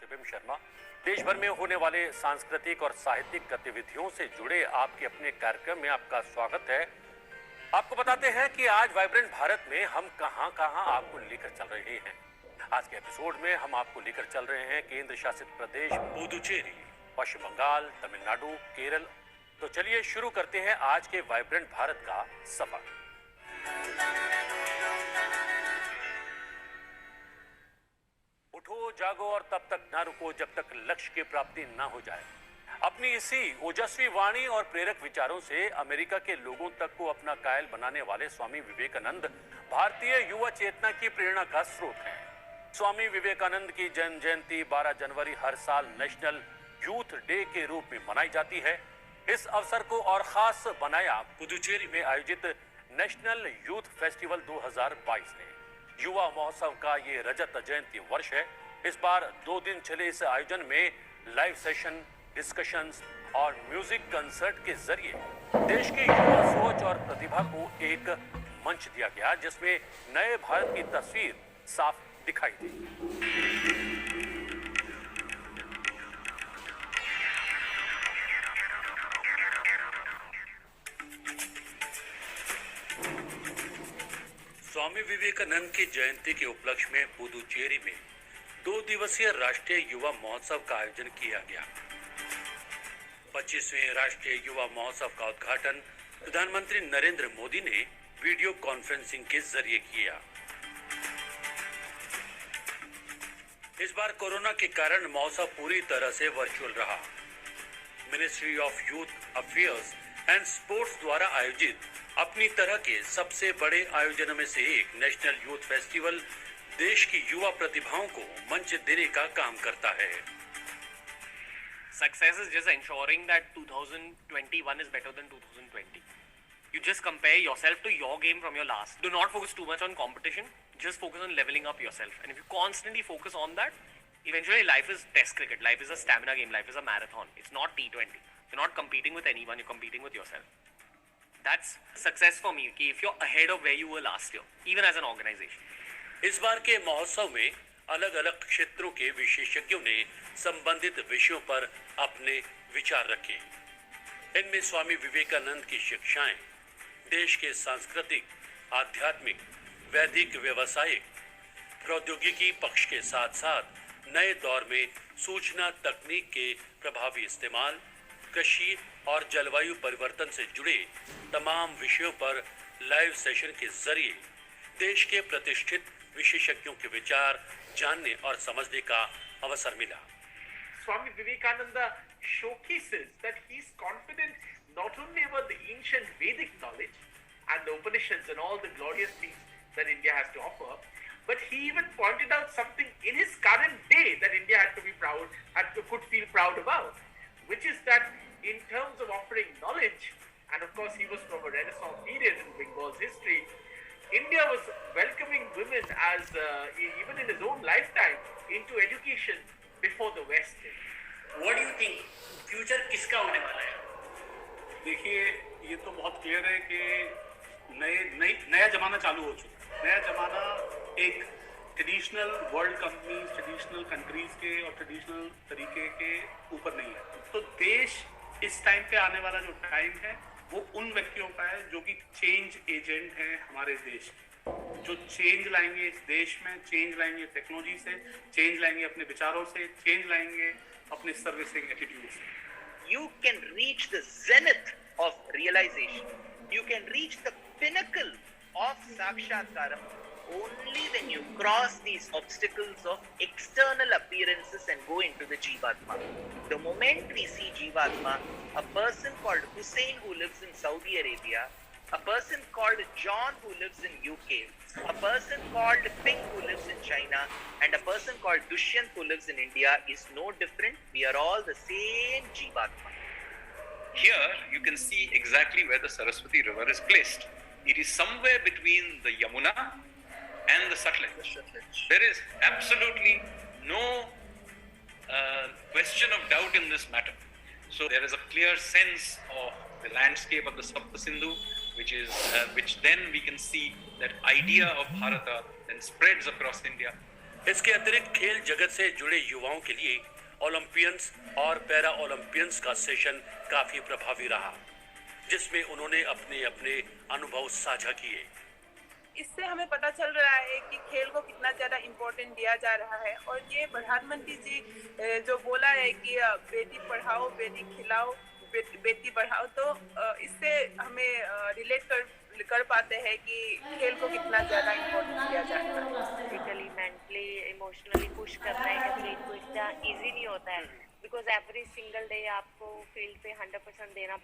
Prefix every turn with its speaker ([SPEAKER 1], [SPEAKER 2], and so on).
[SPEAKER 1] विपिन शर्मा। देश भर में होने वाले सांस्कृतिक और साहित्यिक गतिविधियों से जुड़े आपके अपने कार्यक्रम में आपका स्वागत है। आपको बताते हैं कि आज वाइब्रेंट भारत में हम कहां आपको लेकर चल रहे हैं। आज के एपिसोड में हम आपको लेकर चल रहे हैं केंद्र शासित प्रदेश पुदुचेरी, पश्चिम बंगाल, तमिलनाडु, केरल। तो चलिए शुरू करते हैं आज के वाइब्रेंट भारत का सफर। उठो जागो और तब तक ना रुको जब तक लक्ष्य की प्राप्ति ना हो जाए। अपनी इसी ओजस्वी वाणी और प्रेरक विचारों से अमेरिका के लोगों तक को अपना कायल बनाने वाले स्वामी विवेकानंद भारतीय युवा चेतना की प्रेरणा का स्रोत हैं। स्वामी विवेकानंद की जन्म जयंती 12 जनवरी हर साल नेशनल यूथ डे के रूप में मनाई जाती है। इस अवसर को और खास बनाया पुदुचेरी में आयोजित नेशनल यूथ फेस्टिवल 2022 ने। युवा महोत्सव का ये रजत जयंती वर्ष है। इस बार 2 दिन चले इस आयोजन में लाइव सेशन, डिस्कशंस और म्यूजिक कंसर्ट के जरिए देश की युवा सोच और प्रतिभा को एक मंच दिया गया, जिसमें नए भारत की तस्वीर साफ दिखाई दी। स्वामी विवेकानंद की जयंती के उपलक्ष्य में पुदुचेरी में 2 दिवसीय राष्ट्रीय युवा महोत्सव का आयोजन किया गया। 25वें राष्ट्रीय युवा महोत्सव का उद्घाटन प्रधानमंत्री नरेंद्र मोदी ने वीडियो कॉन्फ्रेंसिंग के जरिए किया। इस बार कोरोना के कारण महोत्सव पूरी तरह से वर्चुअल रहा। Ministry of youth affairs and sports द्वारा आयोजित अपनी तरह के सबसे बड़े आयोजनों में से एक नेशनल यूथ फेस्टिवल देश की युवा प्रतिभाओं को मंच देने का काम करता है।
[SPEAKER 2] Success is just ensuring that 2021 is better than 2020. You just compare yourself to your game from your last. Do not focus too much on competition. Just focus on leveling up yourself. And if you constantly focus on that, eventually life is test cricket. Life is a stamina game. Life is a marathon. It's not T20. You're not competing with anyone. You're competing with yourself. That's success for me. कि if you're ahead of where you were last year, even as an organization.
[SPEAKER 1] इस बार के महोत्सव में अलग अलग क्षेत्रों के विशेषज्ञों ने संबंधित विषयों पर अपने विचार रखे। इनमें स्वामी विवेकानंद की शिक्षाएं देश के सांस्कृतिक, आध्यात्मिक, वैदिक, व्यवसायिक, प्रौद्योगिकी पक्ष के साथ साथ नए दौर में सूचना तकनीक के प्रभावी इस्तेमाल, कृषि और जलवायु परिवर्तन से जुड़े तमाम विषयों पर लाइव सेशन के जरिए देश के प्रतिष्ठित विशेषज्ञों के विचार जानने और समझने का अवसर मिला।
[SPEAKER 3] Swami Vivekananda showcases that he is confident not only about the ancient Vedic knowledge and the Upanishads and all the glorious things that India has to offer, but he even pointed out something in his current day that India could feel proud about, which is that in terms of offering knowledge, and of course he was from a Renaissance period in Bengal's history, India was welcoming women as even in his own lifetime into education before the West did.
[SPEAKER 1] What do you think? Future किसका होने वाला है?
[SPEAKER 4] देखिए, ये तो बहुत clear है कि नया जमाना चालू हो चुका है। नया जमाना एक traditional world companies, traditional countries के और ट्रेडिशनल तरीके के ऊपर नहीं है। तो देश इस टाइम पे आने वाला जो टाइम है वो उन व्यक्तियों का है जो कि चेंज एजेंट हैं हमारे देश के, जो चेंज लाएंगे इस देश में, चेंज लाएंगे टेक्नोलॉजी से, चेंज लाएंगे अपने विचारों से, चेंज लाएंगे अपने सर्विसिंग एटीट्यूड से।
[SPEAKER 5] You can reach the zenith of realization. You can reach the pinnacle of Sakshatkaram only when you cross these obstacles of external appearances and go into the Jivatma. The moment we see Jivatma, a person called Hussein who lives in Saudi Arabia, a person called John who lives in UK, a person called Ping who lives in China, and a person called Dushyant who lives in India is no different. We are all the same Jivatma.
[SPEAKER 6] Here you can see exactly where the Saraswati river is placed. It is somewhere between the Yamuna and the Sutlej. There is absolutely no question of doubt in this matter. So there is a clear sense of the landscape of the Sapta Sindhu, which then we can see that idea of Bharata then spreads across India.
[SPEAKER 1] इसके अतिरिक्त खेल जगत से जुड़े युवाओं के लिए Olympians और पैरा ओलंपियंस का सेशन काफी प्रभावी रहा, जिसमें उन्होंने अपने अपने अनुभव साझा किए।
[SPEAKER 7] इससे हमें पता चल रहा है कि खेल को कितना ज़्यादा इम्पोर्टेंट दिया जा रहा है, और ये प्रधानमंत्री जी जो बोला है कि बेटी पढ़ाओ बेटी खिलाओ बेटी बढ़ाओ, तो इससे हमें रिलेट कर पाते हैं कि खेल को कितना ज़्यादा इम्पोर्टेंस दिया जाता है।
[SPEAKER 8] फिजिकली, मेंटली, इमोशनली पुश करना है एथलीट को इतना ईजी नहीं होता है, बिकॉज एवरी सिंगल डे आपको फील्ड पे 100% देना